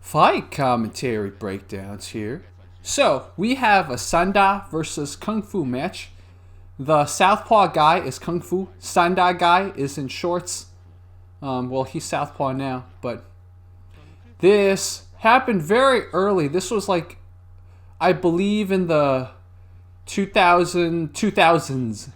Fight commentary breakdowns here. So, we have a Sanda versus Kungfu match. The southpaw guy is Kungfu. Sanda guy is in shorts. Well, he's southpaw now, but this happened very early. This was like, I believe in the 2000s.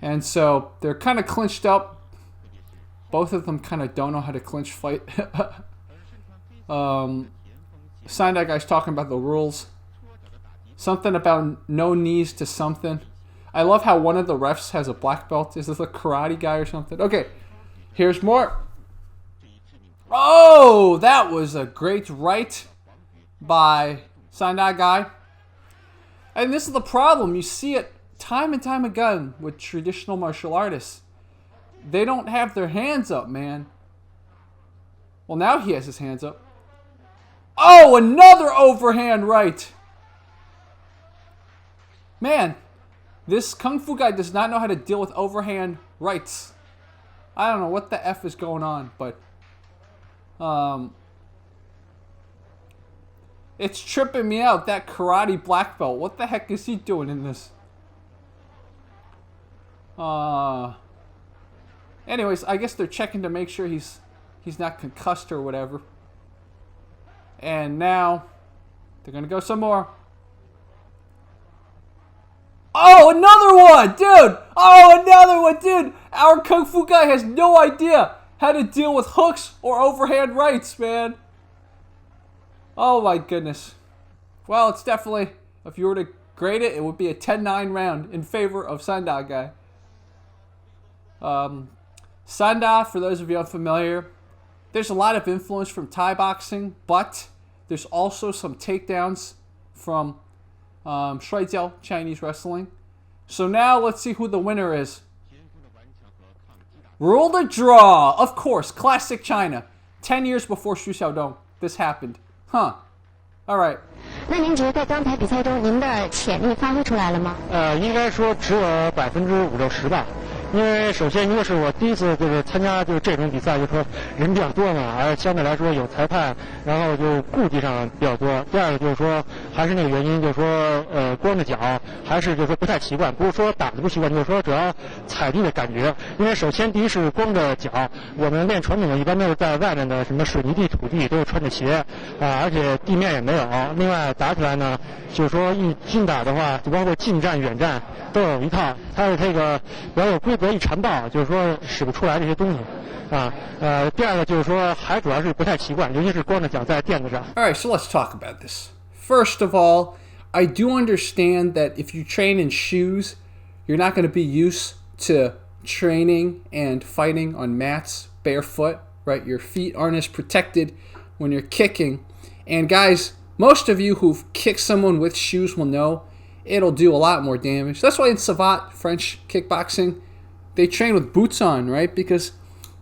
And so, they're kind of clinched up. Both of them kind of don't know how to clinch fight. Sanda guy's talking about the rules. Something about no knees to something. I love how one of the refs has a black belt. Is this a karate guy or something? Okay, here's more. Oh, that was a great right by Sanda guy. And this is the problem. You see it time and time again with traditional martial artists. They don't have their hands up, man. Well, now he has his hands up. Oh, another overhand right. Man, this Kung Fu guy does not know how to deal with overhand rights. I don't know what the F is going on, but it's tripping me out, that karate black belt. What the heck is he doing in this? Anyways, I guess they're checking to make sure he's not concussed or whatever. And now they're gonna go some more. Oh, another one, dude! Oh, another one, dude! Our Kung Fu guy has no idea how to deal with hooks or overhand rights, man. Oh my goodness. Well, it's definitely, if you were to grade it, it would be a 10-9 round in favor of Sanda guy. Sanda, for those of you unfamiliar, there's a lot of influence from Thai boxing, but there's also some takedowns from Shuaijiao, Chinese wrestling. So now let's see who the winner is. Rule the draw. Of course, classic China. 10 years before Xu Xiaodong, this happened. Huh. All right. 那您觉得在刚才比赛中，您的潜力发挥出来了吗？应该说只有50%-60%吧。因为首先一个是我第一次就是参加就是这种比赛，就是说人比较多嘛，而相对来说有裁判，然后就顾忌上比较多。第二个就是说还是那个原因，就是说光着脚还是就是说不太习惯，不是说打的不习惯，就是说主要踩地的感觉。因为首先第一是光着脚，我们练传统的一般都是在外面的什么水泥地、土地都是穿着鞋而且地面也没有。另外打起来呢，就是说一均打的话，就包括近战、远战都有一套，它是这个比较有规则一缠抱，就是说使不出来这些东西。第二个就是说还主要是不太习惯，尤其是光着脚在垫子上。 Alright, so let's talk about this. First of all, I do understand that if you train in shoes, you're not going to be used to training and fighting on mats barefoot, right? Your feet aren't as protected when you're kicking. And guys, most of you who've kicked someone with shoes will know it'll do a lot more damage. That's why in Savate, French kickboxing, they train with boots on, right? Because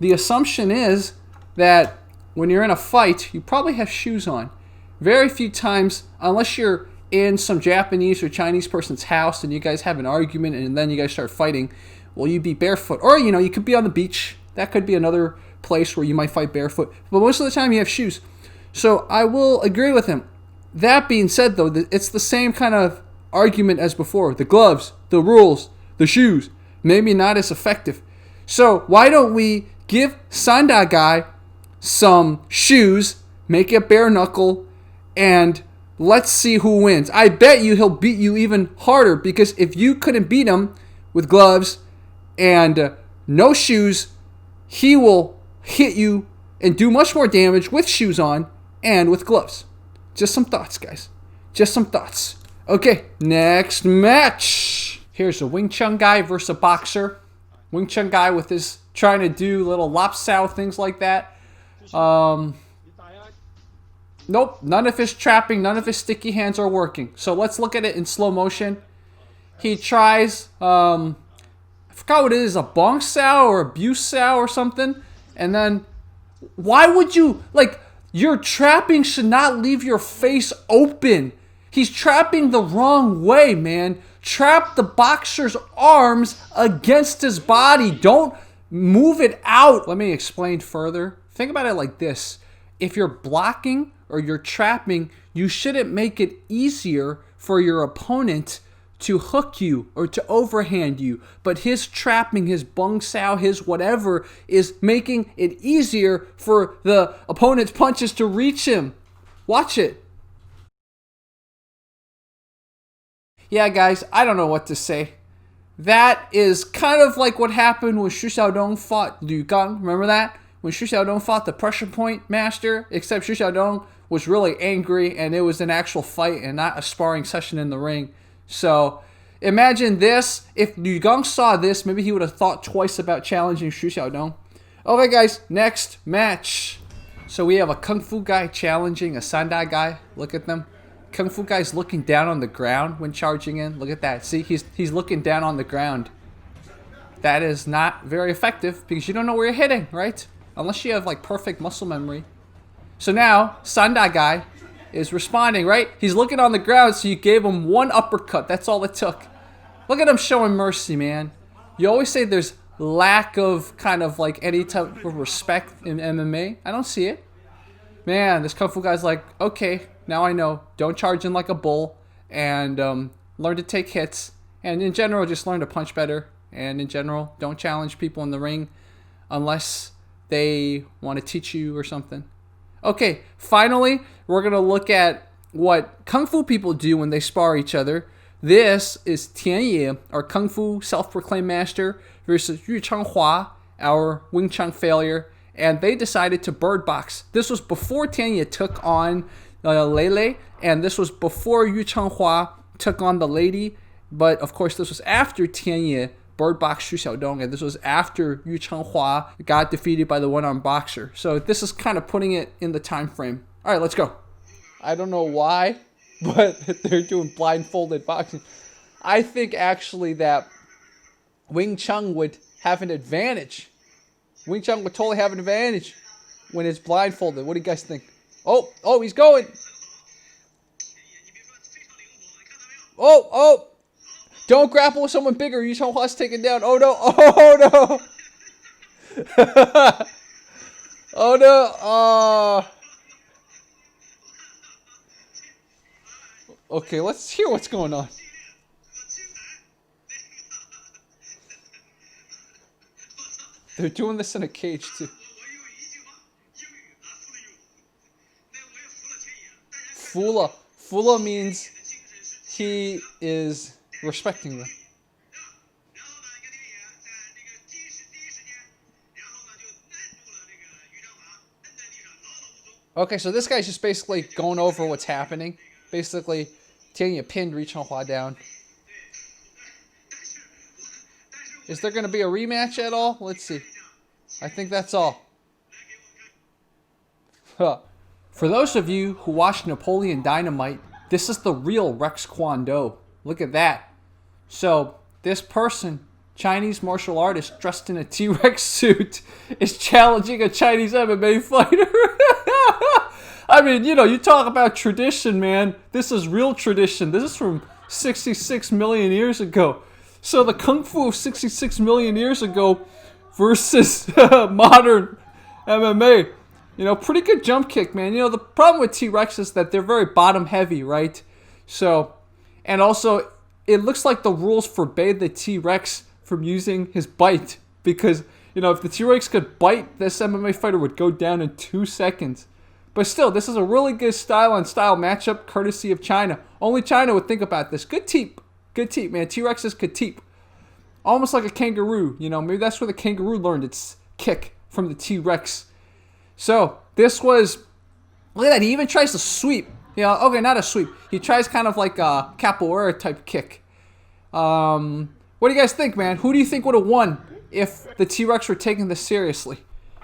the assumption is that when you're in a fight, you probably have shoes on. Very few times, unless you're in some Japanese or Chinese person's house and you guys have an argument and then you guys start fighting, will you be barefoot? Or, you know, you could be on the beach. That could be another place where you might fight barefoot. But most of the time you have shoes. So I will agree with him. That being said, though, it's the same kind of argument as before. The gloves, the rules, the shoes, maybe not as effective. So why don't we give Sanda guy some shoes, make it bare knuckle, and let's see who wins. I bet you he'll beat you even harder, because if you couldn't beat him with gloves and no shoes, he will hit you and do much more damage with shoes on and with gloves. Just some thoughts, guys. Just some thoughts. Okay, next match. Here's a Wing Chun guy versus a boxer. Wing Chun guy with his trying to do little lopsow things like that. Nope, none of his trapping, none of his sticky hands are working. So let's look at it in slow motion. He tries, I forgot what it is, a bong sao or a buse sao or something. And then, why would you, like, your trapping should not leave your face open. He's trapping the wrong way, man. Trap the boxer's arms against his body. Don't move it out. Let me explain further. Think about it like this. If you're blocking or you're trapping, you shouldn't make it easier for your opponent to hook you or to overhand you. But his trapping, his bung sao, his whatever is making it easier for the opponent's punches to reach him. Watch it. Yeah, guys, I don't know what to say. That is kind of like what happened when Xu Xiaodong fought Liu Gang. Remember that? When Xu Xiaodong fought the pressure point master, except Xu Xiaodong was really angry and it was an actual fight and not a sparring session in the ring. So imagine this. If Liu Gang saw this, maybe he would have thought twice about challenging Xu Xiaodong. Okay, guys, next match. So we have a Kung Fu guy challenging a Sanda guy. Look at them. Kung Fu guy's looking down on the ground when charging in. Look at that. See, he's looking down on the ground. That is not very effective because you don't know where you're hitting, right? Unless you have like perfect muscle memory. So now, Sanda guy is responding, right? He's looking on the ground, so you gave him one uppercut. That's all it took. Look at him showing mercy, man. You always say there's lack of kind of like any type of respect in MMA. I don't see it. Man, this Kung Fu guy's like, okay, now I know. Don't charge in like a bull and learn to take hits. And in general, just learn to punch better. And in general, don't challenge people in the ring unless they want to teach you or something. Okay, finally, we're going to look at what Kung Fu people do when they spar each other. This is Tian, our Kung Fu self-proclaimed master, versus Changhua, our Wing Chun failure. And they decided to bird box. This was before Tian took on Lele, and this was before Changhua took on the lady. But of course, this was after Tian bird boxed Xu Xiaodong, and this was after Changhua got defeated by the one-armed boxer. So this is kind of putting it in the time frame. All right, let's go. I don't know why, but they're doing blindfolded boxing. I think actually that Wing Chun would have an advantage. Wing Chun would totally have an advantage when it's blindfolded. What do you guys think? Oh, he's going. Oh. Don't grapple with someone bigger. Yu Chenghua's taken down. Oh no. Oh no. Okay, let's hear what's going on. They're doing this in a cage too. Fula means he is respecting them. Okay, so this guy's just basically going over what's happening. Basically, Tian pinned Changhua down. Is there going to be a rematch at all? Let's see. I think that's all. Huh. For those of you who watched Napoleon Dynamite, this is the real Rex Kwon Do. Look at that. So, this person, Chinese martial artist dressed in a T-Rex suit, is challenging a Chinese MMA fighter. I mean, you talk about tradition, man. This is real tradition. This is from 66 million years ago. So the Kung Fu of 66 million years ago versus modern MMA. Pretty good jump kick, man. The problem with T-Rex is that they're very bottom heavy, right? So, and also, it looks like the rules forbade the T-Rex from using his bite. Because, if the T-Rex could bite, this MMA fighter would go down in 2 seconds. But still, this is a really good style-on-style matchup, courtesy of China. Only China would think about this. Good teep. Good teep, man. T-Rexes could teep. Almost like a kangaroo. Maybe that's where the kangaroo learned its kick, from the T-Rex. So, this was... Look at that. He even tries to sweep. Okay, not a sweep. He tries kind of like a capoeira type kick. What do you guys think, man? Who do you think would have won if the T-Rex were taking this seriously?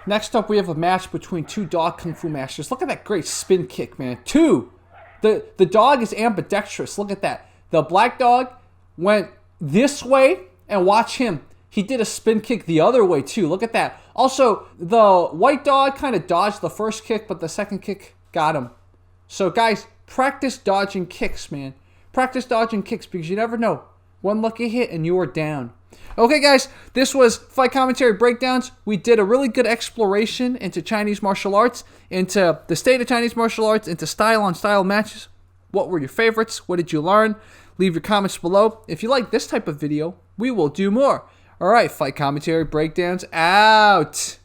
Next up, we have a match between two dog Kung Fu masters. Look at that great spin kick, man. The dog is ambidextrous. Look at that. The black dog went this way, and watch him. He did a spin kick the other way, too. Look at that. Also, the white dog kind of dodged the first kick, but the second kick got him. So, guys, practice dodging kicks, man. Practice dodging kicks because you never know. One lucky hit and you are down. Okay, guys, this was Fight Commentary Breakdowns. We did a really good exploration into Chinese martial arts, into the state of Chinese martial arts, into style-on-style matches. What were your favorites? What did you learn? Leave your comments below. If you like this type of video, we will do more. All right, Fight Commentary Breakdowns out.